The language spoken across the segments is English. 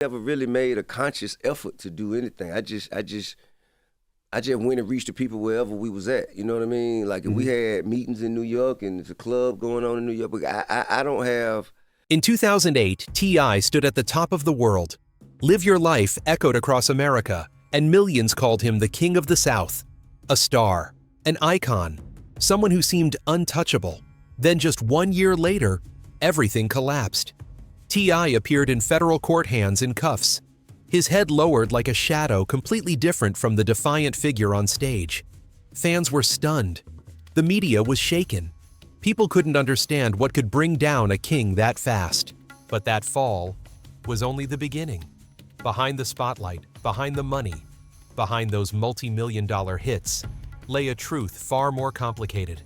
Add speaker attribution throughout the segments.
Speaker 1: Never really made a conscious effort to do anything. I just went and reached the people wherever we was at. You know what I mean? Like if we had meetings in New York and there's a club going on in New York, but I don't have.
Speaker 2: In 2008, T.I. stood at the top of the world. Live Your Life echoed across America, and millions called him the King of the South. A star, an icon, someone who seemed untouchable. Then just 1 year later, everything collapsed. T.I. appeared in federal court hands in cuffs. His head lowered like a shadow, completely different from the defiant figure on stage. Fans were stunned. The media was shaken. People couldn't understand what could bring down a king that fast. But that fall was only the beginning. Behind the spotlight, behind the money, behind those multi-million-dollar hits, lay a truth far more complicated.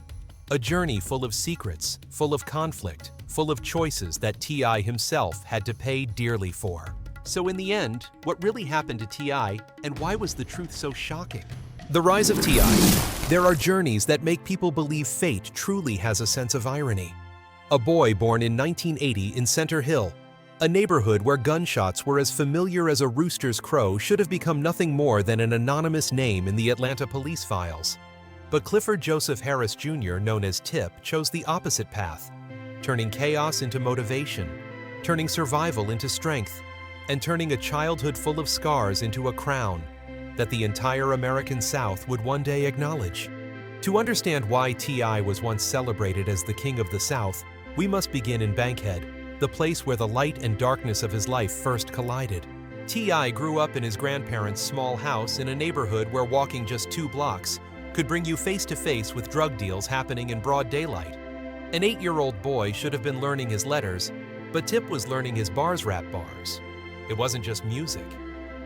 Speaker 2: A journey full of secrets, full of conflict, full of choices that T.I. himself had to pay dearly for. So in the end, what really happened to T.I. and why was the truth so shocking? The rise of T.I. There are journeys that make people believe fate truly has a sense of irony. A boy born in 1980 in Center Hill, a neighborhood where gunshots were as familiar as a rooster's crow, should have become nothing more than an anonymous name in the Atlanta police files. But Clifford Joseph Harris Jr., known as Tip, chose the opposite path, turning chaos into motivation, turning survival into strength, and turning a childhood full of scars into a crown that the entire American South would one day acknowledge. To understand why T.I. was once celebrated as the King of the South, we must begin in Bankhead, the place where the light and darkness of his life first collided. T.I. grew up in his grandparents' small house in a neighborhood where walking just 2 blocks could bring you face to face with drug deals happening in broad daylight. An 8-year-old boy should have been learning his letters, but Tip was learning his bars rap bars. It wasn't just music.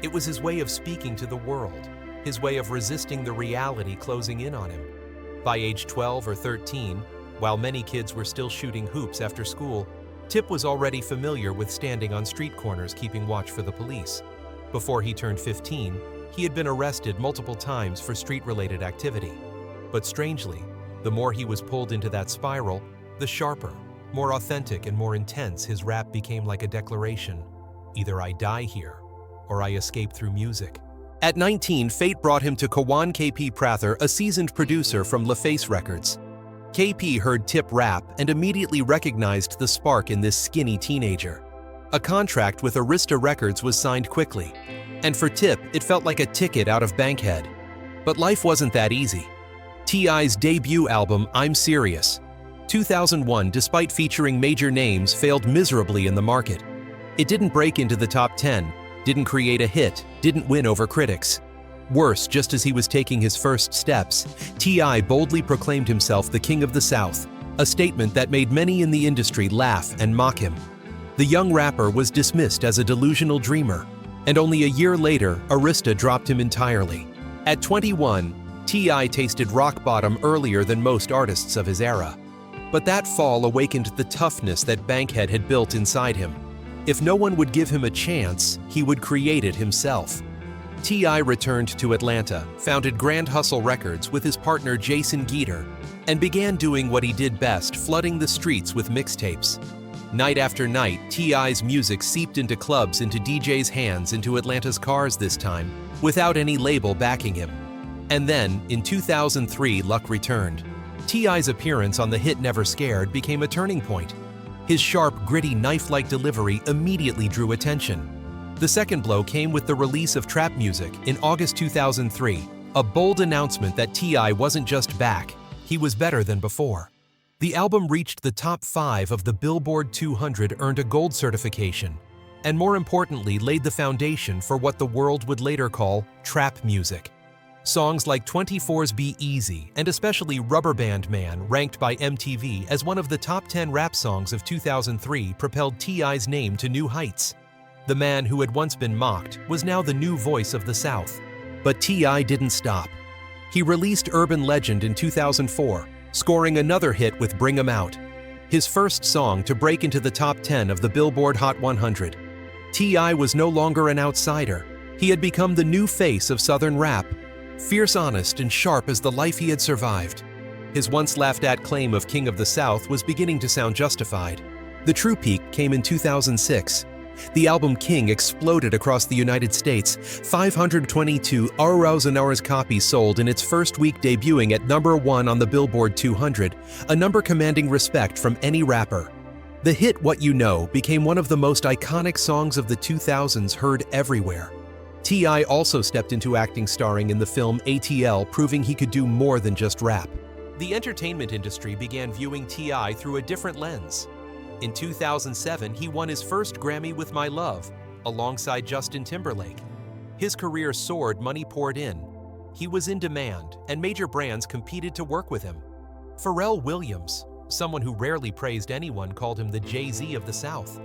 Speaker 2: It was his way of speaking to the world, his way of resisting the reality closing in on him. By age 12 or 13, while many kids were still shooting hoops after school, Tip was already familiar with standing on street corners keeping watch for the police. Before he turned 15, he had been arrested multiple times for street-related activity. But strangely, the more he was pulled into that spiral, the sharper, more authentic and more intense his rap became, like a declaration. Either I die here, or I escape through music. At 19, fate brought him to Kawan KP Prather, a seasoned producer from LaFace Records. KP heard Tip rap and immediately recognized the spark in this skinny teenager. A contract with Arista Records was signed quickly, and for Tip, it felt like a ticket out of Bankhead. But life wasn't that easy. T.I.'s debut album, I'm Serious, 2001, despite featuring major names, failed miserably in the market. It didn't break into the top 10, didn't create a hit, didn't win over critics. Worse, just as he was taking his first steps, T.I. boldly proclaimed himself the King of the South, a statement that made many in the industry laugh and mock him. The young rapper was dismissed as a delusional dreamer, and only a year later, Arista dropped him entirely. At 21, T.I. tasted rock bottom earlier than most artists of his era. But that fall awakened the toughness that Bankhead had built inside him. If no one would give him a chance, he would create it himself. T.I. returned to Atlanta, founded Grand Hustle Records with his partner Jason Geter, and began doing what he did best, flooding the streets with mixtapes. Night after night, T.I.'s music seeped into clubs, into DJs' hands, into Atlanta's cars this time, without any label backing him. And then, in 2003, luck returned. T.I.'s appearance on the hit Never Scared became a turning point. His sharp, gritty, knife-like delivery immediately drew attention. The second blow came with the release of Trap Music in August 2003, a bold announcement that T.I. wasn't just back, he was better than before. The album reached the top 5 of the Billboard 200, earned a gold certification, and more importantly, laid the foundation for what the world would later call trap music. Songs like 24's Be Easy and especially Rubber Band Man, ranked by MTV as one of the top 10 rap songs of 2003, propelled T.I.'s name to new heights. The man who had once been mocked was now the new voice of the South. But T.I. didn't stop. He released Urban Legend in 2004, scoring another hit with Bring 'Em Out, his first song to break into the top 10 of the Billboard Hot 100. T.I. was no longer an outsider. He had become the new face of Southern rap, fierce, honest, and sharp as the life he had survived. His once laughed-at claim of King of the South was beginning to sound justified. The true peak came in 2006. The album King exploded across the United States. 522,000 copies sold in its first week, debuting at #1 on the Billboard 200, a number commanding respect from any rapper. The hit What You Know became one of the most iconic songs of the 2000s, heard everywhere. T.I. also stepped into acting, starring in the film ATL, proving he could do more than just rap. The entertainment industry began viewing T.I. through a different lens. In 2007, he won his first Grammy with My Love, alongside Justin Timberlake. His career soared, money poured in. He was in demand, and major brands competed to work with him. Pharrell Williams, someone who rarely praised anyone, called him the Jay-Z of the South.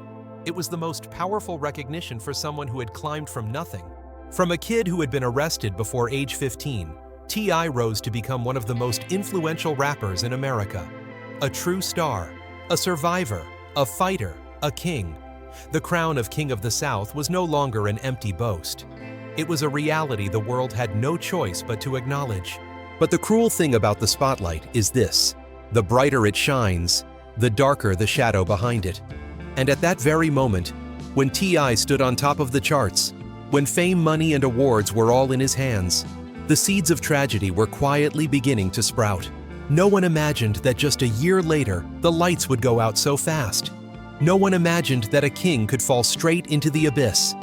Speaker 2: It was the most powerful recognition for someone who had climbed from nothing. From a kid who had been arrested before age 15, T.I. rose to become one of the most influential rappers in America. A true star, a survivor, a fighter, a king. The crown of King of the South was no longer an empty boast. It was a reality the world had no choice but to acknowledge. But the cruel thing about the spotlight is this: the brighter it shines, the darker the shadow behind it. And at that very moment, when T.I. stood on top of the charts, when fame, money, and awards were all in his hands, the seeds of tragedy were quietly beginning to sprout. No one imagined that just a year later, the lights would go out so fast. No one imagined that a king could fall straight into the abyss.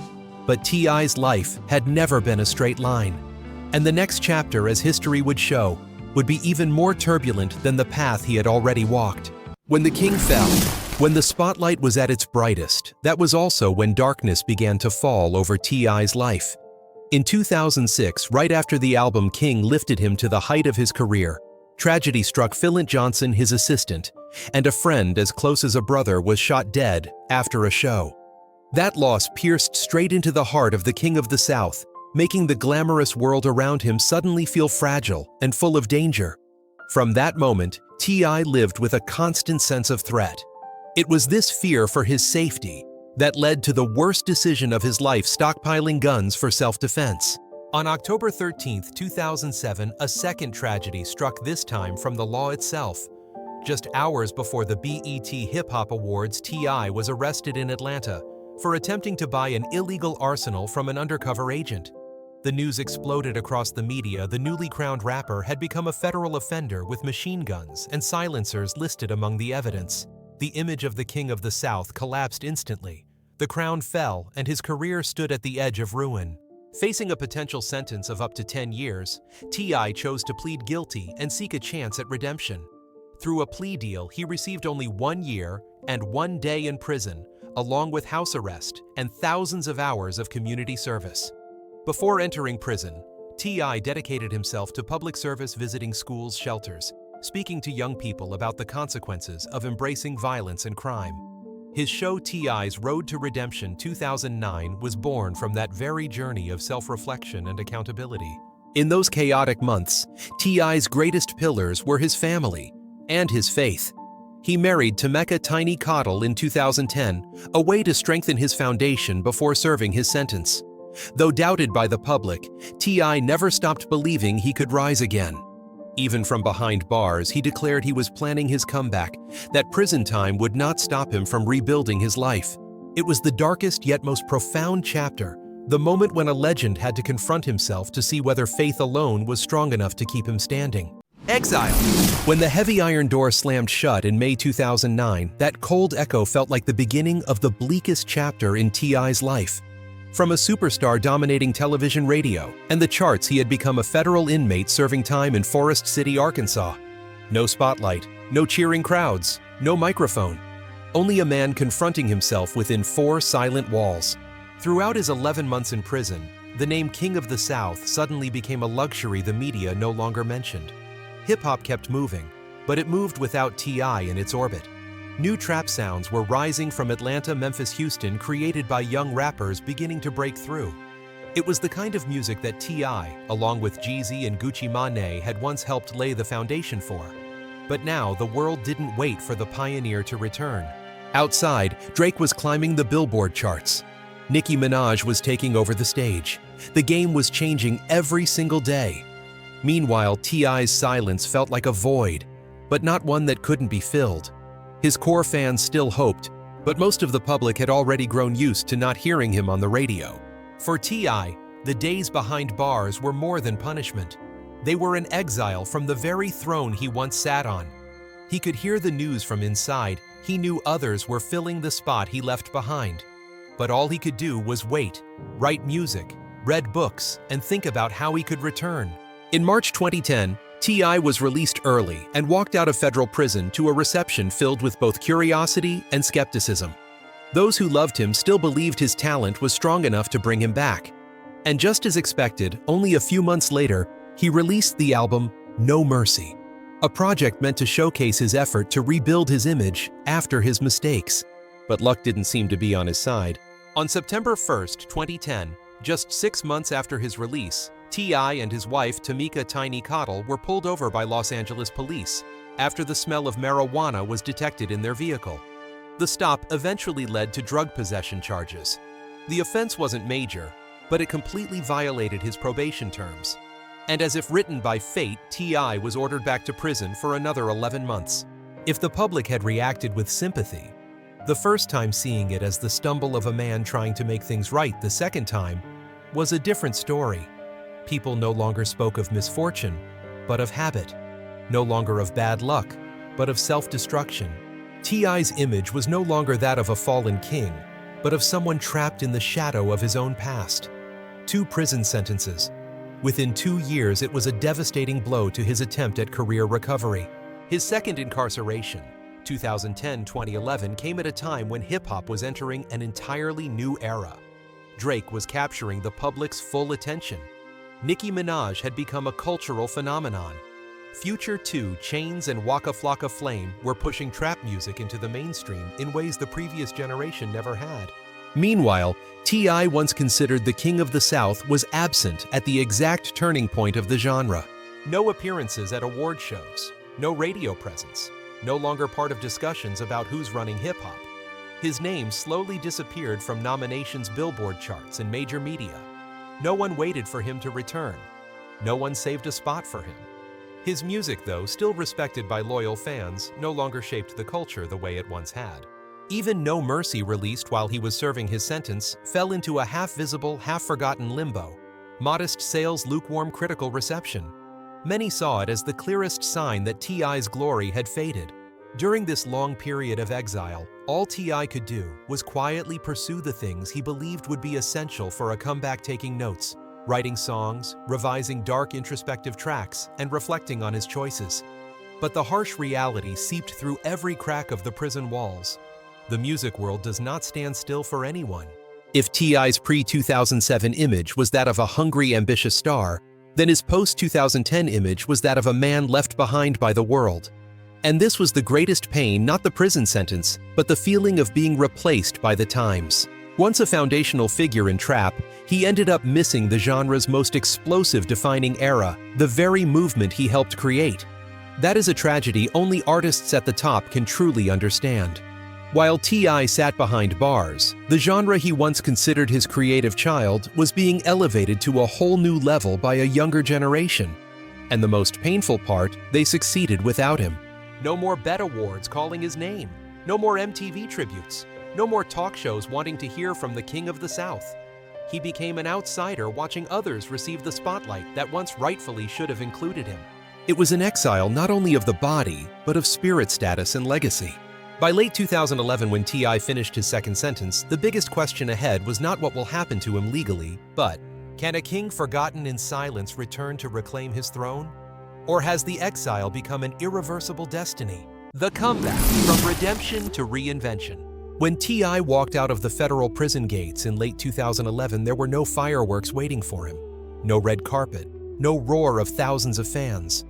Speaker 2: But T.I.'s life had never been a straight line. And the next chapter, as history would show, would be even more turbulent than the path he had already walked. When the king fell, when the spotlight was at its brightest, that was also when darkness began to fall over T.I.'s life. In 2006, right after the album King lifted him to the height of his career, tragedy struck. Philip Johnson, his assistant, and a friend as close as a brother, was shot dead after a show. That loss pierced straight into the heart of the King of the South, making the glamorous world around him suddenly feel fragile and full of danger. From that moment, T.I. lived with a constant sense of threat. It was this fear for his safety that led to the worst decision of his life: stockpiling guns for self-defense. On October 13, 2007, a second tragedy struck, this time from the law itself. Just hours before the BET Hip Hop Awards, T.I. was arrested in Atlanta for attempting to buy an illegal arsenal from an undercover agent. The news exploded across the media. The newly crowned rapper had become a federal offender with machine guns and silencers listed among the evidence. The image of the King of the South collapsed instantly. The crown fell, and his career stood at the edge of ruin. Facing a potential sentence of up to 10 years, T.I. chose to plead guilty and seek a chance at redemption. Through a plea deal, he received only 1 year and 1 day in prison, along with house arrest and thousands of hours of community service. Before entering prison, T.I. dedicated himself to public service, visiting schools, shelters, speaking to young people about the consequences of embracing violence and crime. His show T.I.'s Road to Redemption 2009 was born from that very journey of self-reflection and accountability. In those chaotic months, T.I.'s greatest pillars were his family and his faith. He married Tameka Tiny Cottle in 2010, a way to strengthen his foundation before serving his sentence. Though doubted by the public, T.I. never stopped believing he could rise again. Even from behind bars, he declared he was planning his comeback, that prison time would not stop him from rebuilding his life. It was the darkest yet most profound chapter, the moment when a legend had to confront himself to see whether faith alone was strong enough to keep him standing. Exile. When the heavy iron door slammed shut in May 2009, that cold echo felt like the beginning of the bleakest chapter in T.I.'s life. From a superstar dominating television, radio, and the charts, he had become a federal inmate serving time in Forest City, Arkansas. No spotlight, no cheering crowds, no microphone. Only a man confronting himself within 4 silent walls. Throughout his 11 months in prison, the name King of the South suddenly became a luxury the media no longer mentioned. Hip-hop kept moving, but it moved without T.I. in its orbit. New trap sounds were rising from Atlanta, Memphis, Houston, created by young rappers beginning to break through. It was the kind of music that T.I., along with Jeezy and Gucci Mane, had once helped lay the foundation for. But now the world didn't wait for the pioneer to return. Outside, Drake was climbing the Billboard charts. Nicki Minaj was taking over the stage. The game was changing every single day. Meanwhile, T.I.'s silence felt like a void, but not one that couldn't be filled. His core fans still hoped, But most of the public had already grown used to not hearing him on the radio. For T.I., the days behind bars were more than punishment. They were an exile from the very throne he once sat on. He could hear the news from inside. He knew others were filling the spot he left behind. But all he could do was wait, write music, read books, and think about how he could return. In March 2010, T.I. was released early and walked out of federal prison to a reception filled with both curiosity and skepticism. Those who loved him still believed his talent was strong enough to bring him back. And just as expected, only a few months later, he released the album No Mercy, a project meant to showcase his effort to rebuild his image after his mistakes. But luck didn't seem to be on his side. On September 1st, 2010, just 6 months after his release, T.I. and his wife, Tamika Tiny Cottle, were pulled over by Los Angeles police after the smell of marijuana was detected in their vehicle. The stop eventually led to drug possession charges. The offense wasn't major, but it completely violated his probation terms. And as if written by fate, T.I. was ordered back to prison for another 11 months. If the public had reacted with sympathy, the first time seeing it as the stumble of a man trying to make things right the second time was a different story. People no longer spoke of misfortune, but of habit. No longer of bad luck, but of self-destruction. T.I.'s image was no longer that of a fallen king, but of someone trapped in the shadow of his own past. 2 prison sentences. Within 2 years, it was a devastating blow to his attempt at career recovery. His second incarceration, 2010-2011, came at a time when hip-hop was entering an entirely new era. Drake was capturing the public's full attention. Nicki Minaj had become a cultural phenomenon. Future 2, Chainz and Waka Flocka Flame were pushing trap music into the mainstream in ways the previous generation never had. Meanwhile, T.I., once considered the king of the South, was absent at the exact turning point of the genre. No appearances at award shows, no radio presence, no longer part of discussions about who's running hip-hop. His name slowly disappeared from nominations, Billboard charts, and major media. No one waited for him to return. No one saved a spot for him. His music, though still respected by loyal fans, no longer shaped the culture the way it once had. Even No Mercy, released while he was serving his sentence, fell into a half-visible, half-forgotten limbo. Modest sales, lukewarm critical reception. Many saw it as the clearest sign that T.I.'s glory had faded. During this long period of exile, all T.I. could do was quietly pursue the things he believed would be essential for a comeback, taking notes, writing songs, revising dark introspective tracks, and reflecting on his choices. But the harsh reality seeped through every crack of the prison walls. The music world does not stand still for anyone. If T.I.'s pre-2007 image was that of a hungry, ambitious star, then his post-2010 image was that of a man left behind by the world. And this was the greatest pain, not the prison sentence, but the feeling of being replaced by the times. Once a foundational figure in trap, he ended up missing the genre's most explosive defining era, the very movement he helped create. That is a tragedy only artists at the top can truly understand. While T.I. sat behind bars, the genre he once considered his creative child was being elevated to a whole new level by a younger generation. And the most painful part, they succeeded without him. No more BET Awards calling his name. No more MTV tributes. No more talk shows wanting to hear from the king of the South. He became an outsider watching others receive the spotlight that once rightfully should have included him. It was an exile not only of the body, but of spirit status and legacy. By late 2011, when T.I. finished his second sentence, the biggest question ahead was not what will happen to him legally, but can a king forgotten in silence return to reclaim his throne? Or has the exile become an irreversible destiny? The comeback, from redemption to reinvention. When T.I. walked out of the federal prison gates in late 2011, there were no fireworks waiting for him. No red carpet, no roar of thousands of fans.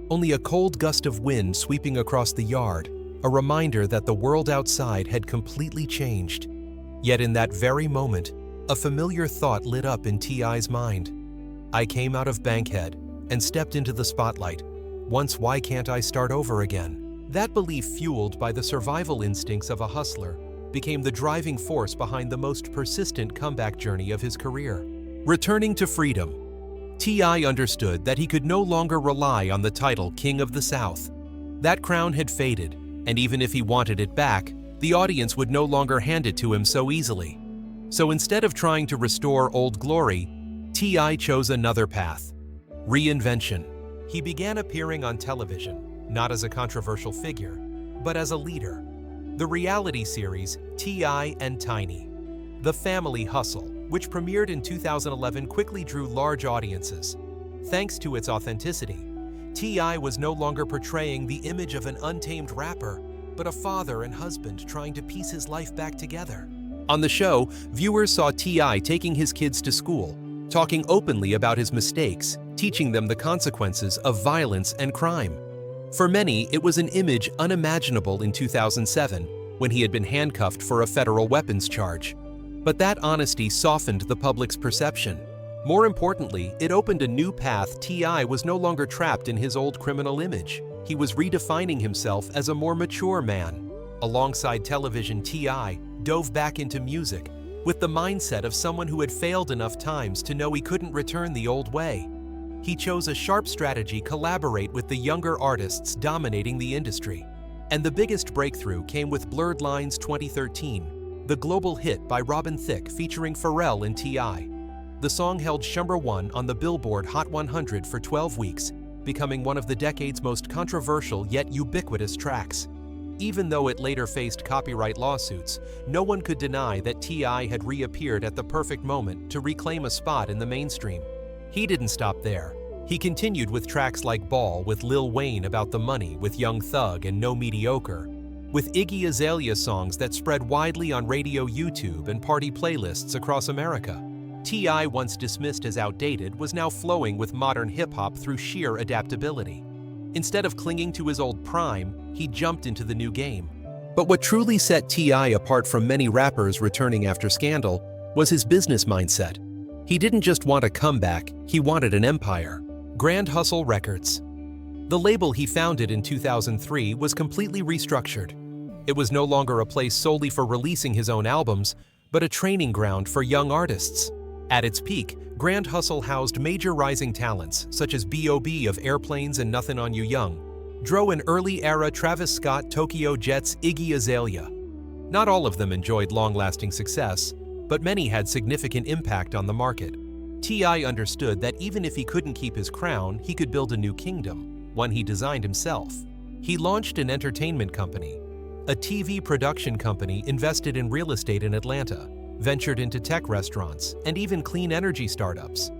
Speaker 2: Only a cold gust of wind sweeping across the yard, a reminder that the world outside had completely changed. Yet in that very moment, a familiar thought lit up in T.I.'s mind. I came out of Bankhead and stepped into the spotlight. Once, why can't I start over again? That belief, fueled by the survival instincts of a hustler, became the driving force behind the most persistent comeback journey of his career. Returning to freedom, T.I. understood that he could no longer rely on the title King of the South. That crown had faded, and even if he wanted it back, the audience would no longer hand it to him so easily. So instead of trying to restore old glory, T.I. chose another path: reinvention. He began appearing on television, not as a controversial figure, but as a leader. The reality series T.I. and Tiny, The Family Hustle, which premiered in 2011, quickly drew large audiences. Thanks to its authenticity, T.I. was no longer portraying the image of an untamed rapper, but a father and husband trying to piece his life back together. On the show, viewers saw T.I. taking his kids to school, talking openly about his mistakes, teaching them the consequences of violence and crime. For many, it was an image unimaginable in 2007, when he had been handcuffed for a federal weapons charge. But that honesty softened the public's perception. More importantly, it opened a new path. T.I. was no longer trapped in his old criminal image. He was redefining himself as a more mature man. Alongside television, T.I. dove back into music, with the mindset of someone who had failed enough times to know he couldn't return the old way. He chose a sharp strategy: collaborate with the younger artists dominating the industry. And the biggest breakthrough came with Blurred Lines 2013, the global hit by Robin Thicke featuring Pharrell and T.I. The song held #1 on the Billboard Hot 100 for 12 weeks, becoming one of the decade's most controversial yet ubiquitous tracks. Even though it later faced copyright lawsuits, no one could deny that T.I. had reappeared at the perfect moment to reclaim a spot in the mainstream. He didn't stop there. He continued with tracks like Ball with Lil Wayne about the money, with Young Thug and No Mediocre, with Iggy Azalea songs that spread widely on radio, YouTube, and party playlists across America. T.I., once dismissed as outdated, was now flowing with modern hip-hop through sheer adaptability. Instead of clinging to his old prime, he jumped into the new game. But what truly set T.I. apart from many rappers returning after scandal was his business mindset. He didn't just want a comeback, he wanted an empire. Grand Hustle Records. The label he founded in 2003 was completely restructured. It was no longer a place solely for releasing his own albums, but a training ground for young artists. At its peak, Grand Hustle housed major rising talents such as B.O.B. of Airplanes and Nothing on You Young, Dro and early-era Travis Scott, Tokyo Jet's Iggy Azalea. Not all of them enjoyed long-lasting success, but many had significant impact on the market. T.I. understood that even if he couldn't keep his crown, he could build a new kingdom, one he designed himself. He launched an entertainment company, a TV production company, invested in real estate in Atlanta, ventured into tech restaurants, and even clean energy startups.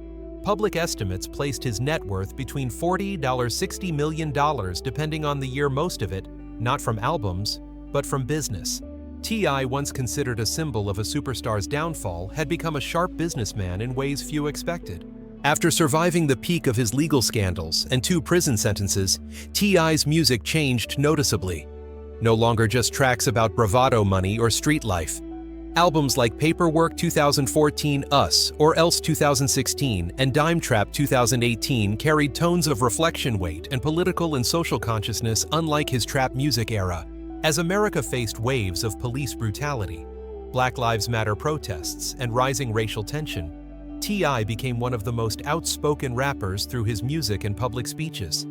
Speaker 2: Public estimates placed his net worth between $40 to $60 million, depending on the year, most of it not from albums, but from business. T.I., once considered a symbol of a superstar's downfall, had become a sharp businessman in ways few expected. After surviving the peak of his legal scandals and 2 prison sentences, T.I.'s music changed noticeably. No longer just tracks about bravado money or street life. Albums like Paperwork 2014, Us, or Else 2016, and Dime Trap 2018 carried tones of reflection, weight, and political and social consciousness unlike his trap music era. As America faced waves of police brutality, Black Lives Matter protests, and rising racial tension, T.I. became one of the most outspoken rappers through his music and public speeches.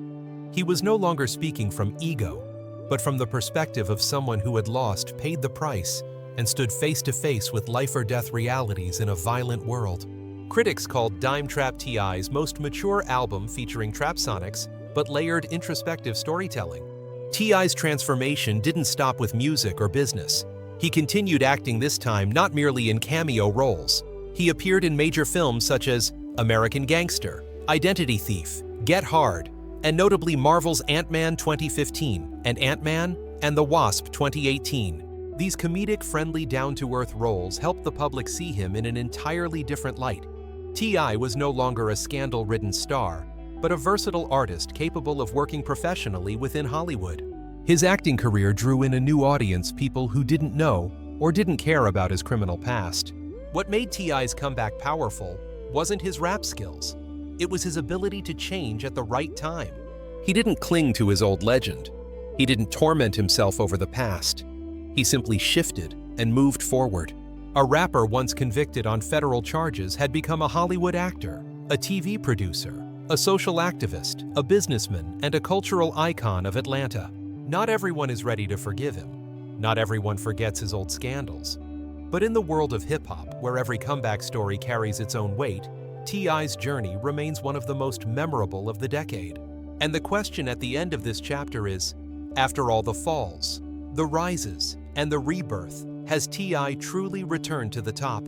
Speaker 2: He was no longer speaking from ego, but from the perspective of someone who had lost, paid the price, and stood face-to-face with life-or-death realities in a violent world. Critics called Dime Trap T.I.'s most mature album, featuring trap sonics, but layered introspective storytelling. T.I.'s transformation didn't stop with music or business. He continued acting, this time not merely in cameo roles. He appeared in major films such as American Gangster, Identity Thief, Get Hard, and notably Marvel's Ant-Man 2015 and Ant-Man and the Wasp 2018. These comedic, friendly, down-to-earth roles helped the public see him in an entirely different light. T.I. was no longer a scandal-ridden star, but a versatile artist capable of working professionally within Hollywood. His acting career drew in a new audience, people who didn't know or didn't care about his criminal past. What made T.I.'s comeback powerful wasn't his rap skills. It was his ability to change at the right time. He didn't cling to his old legend. He didn't torment himself over the past. He simply shifted and moved forward. A rapper once convicted on federal charges had become a Hollywood actor, a TV producer, a social activist, a businessman, and a cultural icon of Atlanta. Not everyone is ready to forgive him. Not everyone forgets his old scandals. But in the world of hip-hop, where every comeback story carries its own weight, T.I.'s journey remains one of the most memorable of the decade. And the question at the end of this chapter is, after all the falls, the rises, and the rebirth, has T.I. truly returned to the top?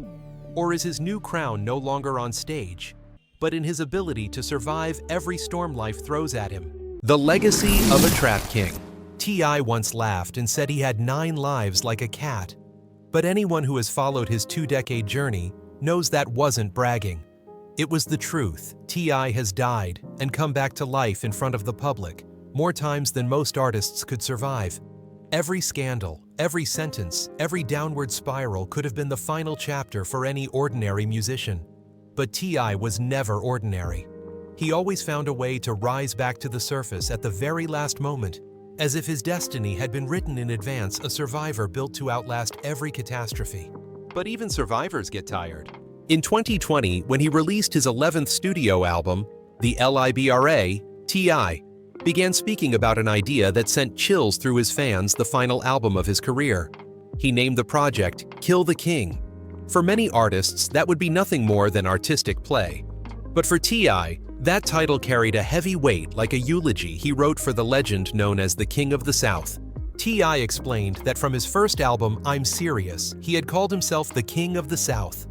Speaker 2: Or is his new crown no longer on stage, but in his ability to survive every storm life throws at him? The legacy of a trap king. T.I. once laughed and said he had 9 lives like a cat. But anyone who has followed his 2-decade journey knows that wasn't bragging. It was the truth. T.I. has died and come back to life in front of the public, more times than most artists could survive. Every scandal, every sentence, every downward spiral could have been the final chapter for any ordinary musician. But T.I. was never ordinary. He always found a way to rise back to the surface at the very last moment, as if his destiny had been written in advance, a survivor built to outlast every catastrophe. But even survivors get tired. In 2020, when he released his 11th studio album, The Libra, T.I. began speaking about an idea that sent chills through his fans, the final album of his career. He named the project Kill the King. For many artists, that would be nothing more than artistic play. But for T.I., that title carried a heavy weight, like a eulogy he wrote for the legend known as the King of the South. T.I. explained that from his first album, I'm Serious, he had called himself the King of the South.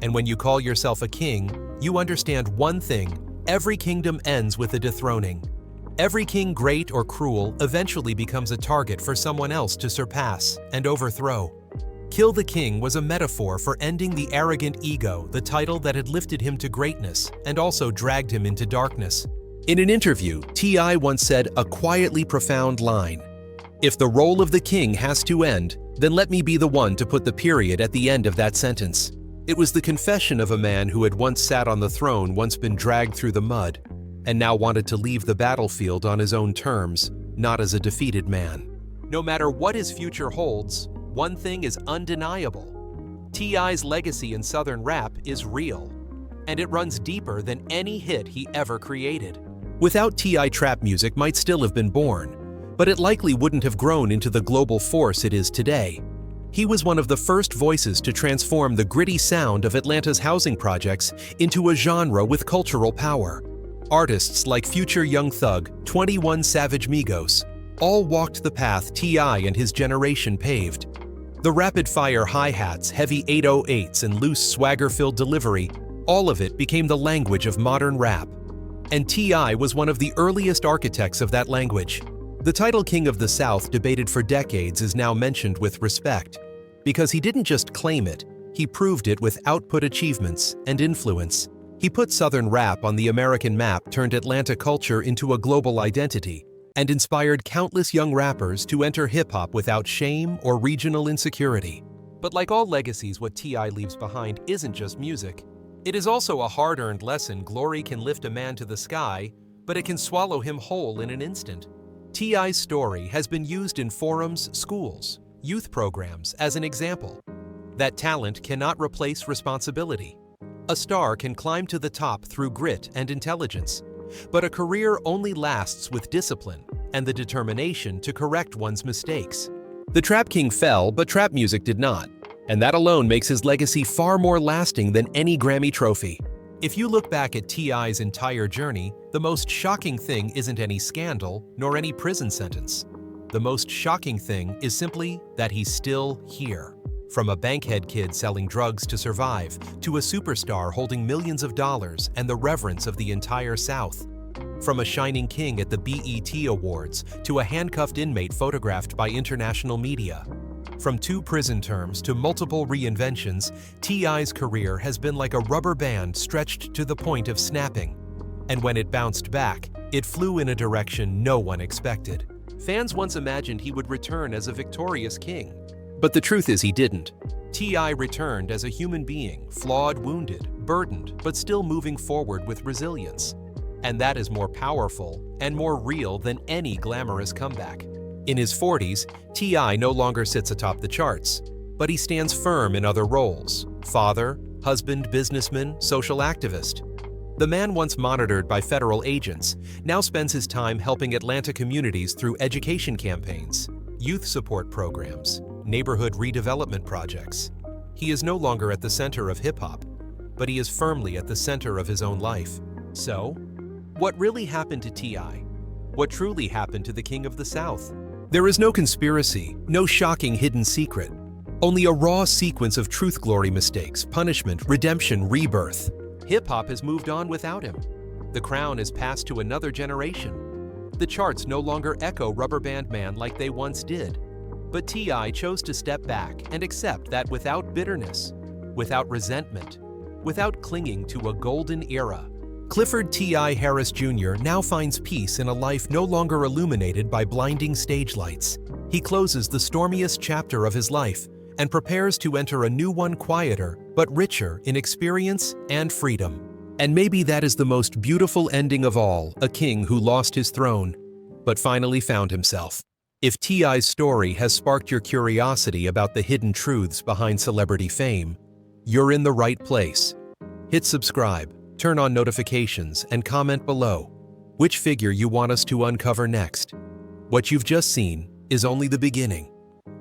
Speaker 2: And when you call yourself a king, you understand one thing: every kingdom ends with a dethroning. Every king, great or cruel, eventually becomes a target for someone else to surpass and overthrow. Kill the King was a metaphor for ending the arrogant ego, the title that had lifted him to greatness and also dragged him into darkness. In an interview, T.I. once said a quietly profound line: "If the role of the king has to end, then let me be the one to put the period at the end of that sentence." It was the confession of a man who had once sat on the throne, once been dragged through the mud, and now wanted to leave the battlefield on his own terms, not as a defeated man. No matter what his future holds, one thing is undeniable: T.I.'s legacy in Southern rap is real, and it runs deeper than any hit he ever created. Without T.I., trap music might still have been born, but it likely wouldn't have grown into the global force it is today. He was one of the first voices to transform the gritty sound of Atlanta's housing projects into a genre with cultural power. Artists like future Young Thug, 21 Savage Migos, all walked the path T.I. and his generation paved. The rapid-fire hi-hats, heavy 808s, and loose swagger-filled delivery, all of it became the language of modern rap. And T.I. was one of the earliest architects of that language. The title King of the South, debated for decades, is now mentioned with respect, because he didn't just claim it, he proved it with output achievements and influence. He put Southern rap on the American map, turned Atlanta culture into a global identity, and inspired countless young rappers to enter hip-hop without shame or regional insecurity. But like all legacies, what T.I. leaves behind isn't just music. It is also a hard-earned lesson: glory can lift a man to the sky, but it can swallow him whole in an instant. T.I.'s story has been used in forums, schools, youth programs as an example. That talent cannot replace responsibility. A star can climb to the top through grit and intelligence, but a career only lasts with discipline and the determination to correct one's mistakes. The Trap King fell, but trap music did not, and that alone makes his legacy far more lasting than any Grammy trophy. If you look back at T.I.'s entire journey, the most shocking thing isn't any scandal nor any prison sentence. The most shocking thing is simply that he's still here. From a bankhead kid selling drugs to survive, to a superstar holding millions of dollars and the reverence of the entire South. From a shining king at the BET Awards to a handcuffed inmate photographed by international media. From 2 prison terms to multiple reinventions, T.I.'s career has been like a rubber band stretched to the point of snapping. And when it bounced back, it flew in a direction no one expected. Fans once imagined he would return as a victorious king. But the truth is he didn't. T.I. returned as a human being, flawed, wounded, burdened, but still moving forward with resilience. And that is more powerful and more real than any glamorous comeback. In his 40s, T.I. no longer sits atop the charts, but he stands firm in other roles: father, husband, businessman, social activist. The man once monitored by federal agents now spends his time helping Atlanta communities through education campaigns, youth support programs, neighborhood redevelopment projects. He is no longer at the center of hip-hop, but he is firmly at the center of his own life. So, what really happened to T.I.? What truly happened to the King of the South? There is no conspiracy, no shocking hidden secret, only a raw sequence of truth-glory mistakes, punishment, redemption, rebirth. Hip-hop has moved on without him. The crown is passed to another generation. The charts no longer echo Rubber Band Man like they once did. But T.I. chose to step back and accept that without bitterness, without resentment, without clinging to a golden era, Clifford T.I. Harris Jr. now finds peace in a life no longer illuminated by blinding stage lights. He closes the stormiest chapter of his life and prepares to enter a new one quieter, but richer in experience and freedom. And maybe that is the most beautiful ending of all, a king who lost his throne, but finally found himself. If T.I.'s story has sparked your curiosity about the hidden truths behind celebrity fame, you're in the right place. Hit subscribe, turn on notifications, and comment below which figure you want us to uncover next. What you've just seen is only the beginning.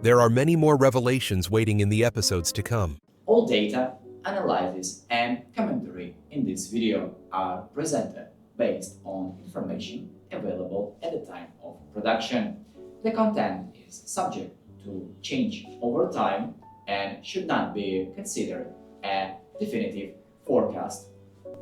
Speaker 2: There are many more revelations waiting in the episodes to come.
Speaker 3: All data, analysis, and commentary in this video are presented based on information available at the time of production. The content is subject to change over time and should not be considered a definitive forecast.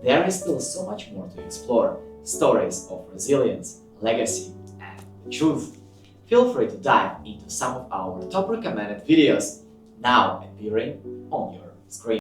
Speaker 3: There is still so much more to explore: stories of resilience, legacy, and the truth. Feel free to dive into some of our top recommended videos now appearing on your screen.